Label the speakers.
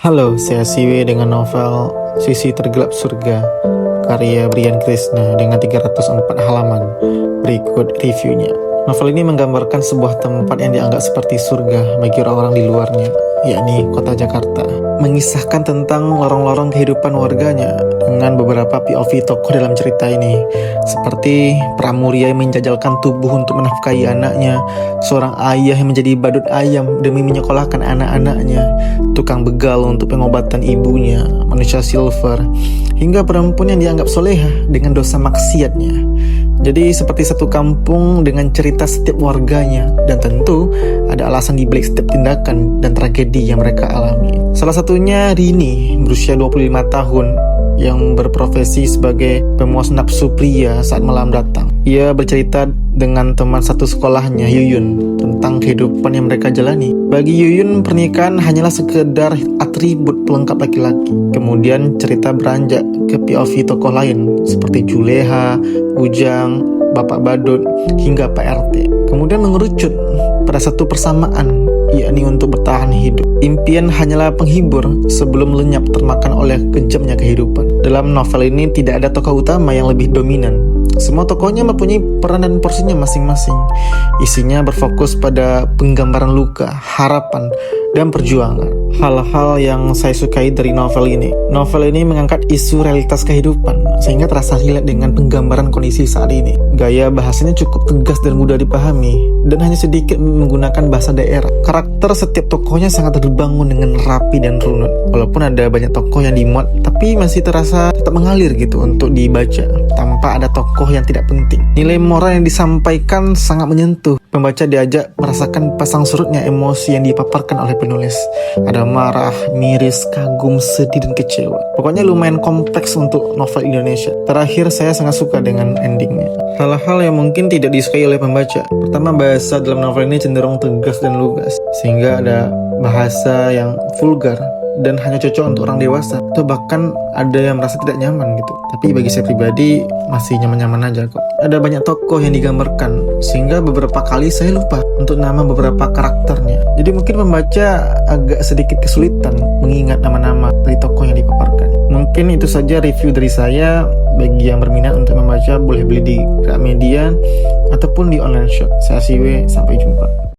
Speaker 1: Halo, saya Siwe dengan novel Sisi Tergelap Surga karya Brian Krishna dengan 304 halaman. Berikut reviewnya. Novel ini menggambarkan sebuah tempat yang dianggap seperti surga bagi orang-orang di luarnya, yakni kota Jakarta. Mengisahkan tentang lorong-lorong kehidupan warganya dengan beberapa POV tokoh dalam cerita ini, seperti pramuria yang menjajalkan tubuh untuk menafkahi anaknya, seorang ayah yang menjadi badut ayam demi menyekolahkan anak-anaknya, tukang begal untuk pengobatan ibunya, manusia silver, hingga perempuan yang dianggap soleha dengan dosa maksiatnya. Jadi seperti satu kampung dengan cerita setiap warganya, dan tentu ada alasan di balik setiap tindakan dan tragedi yang mereka alami. Salah satunya Rini, berusia 25 tahun, yang berprofesi sebagai pemuas nafsu pria saat malam datang. Ia bercerita dengan teman satu sekolahnya, Yuyun, tentang kehidupan yang mereka jalani. Bagi Yuyun, pernikahan hanyalah sekedar atribut pelengkap laki-laki. Kemudian cerita beranjak ke POV tokoh lain seperti Juleha, Ujang, Bapak Badut, hingga Pak RT. Kemudian mengerucut pada satu persamaan, yakni untuk bertahan hidup. Impian hanyalah penghibur sebelum lenyap termakan oleh kejamnya kehidupan. Dalam novel ini tidak ada tokoh utama yang lebih dominan. Semua tokohnya mempunyai peran dan porsinya masing-masing. Isinya berfokus pada penggambaran luka, harapan, dan perjuangan. Hal-hal yang saya sukai dari novel ini. Novel ini mengangkat isu realitas kehidupan, sehingga terasa relate dengan penggambaran kondisi saat ini. Gaya bahasanya cukup tegas dan mudah dipahami, dan hanya sedikit menggunakan bahasa daerah. Karakter setiap tokohnya sangat terbangun dengan rapi dan runut. Walaupun ada banyak tokoh yang dimuat, tapi masih terasa tetap mengalir gitu untuk dibaca, tanpa ada tokoh yang tidak penting. Nilai moral yang disampaikan sangat menyentuh. Pembaca diajak merasakan pasang surutnya emosi yang dipaparkan oleh penulis. Ada marah, miris, kagum, sedih, dan kecewa. Pokoknya lumayan kompleks untuk novel Indonesia. Terakhir, saya sangat suka dengan endingnya. Hal-hal yang mungkin tidak disukai oleh pembaca. Pertama, bahasa dalam novel ini cenderung tegas dan lugas, sehingga ada bahasa yang vulgar dan hanya cocok untuk orang dewasa, atau bahkan ada yang merasa tidak nyaman gitu. Tapi bagi saya pribadi masih nyaman-nyaman aja kok. Ada banyak tokoh yang digambarkan, sehingga beberapa kali saya lupa untuk nama beberapa karakternya. Jadi mungkin pembaca agak sedikit kesulitan mengingat nama-nama dari tokoh yang dipaparkan. Mungkin itu saja review dari saya. Bagi yang berminat untuk membaca boleh beli di Gramedia ataupun di online shop. Saya Siwe, sampai jumpa.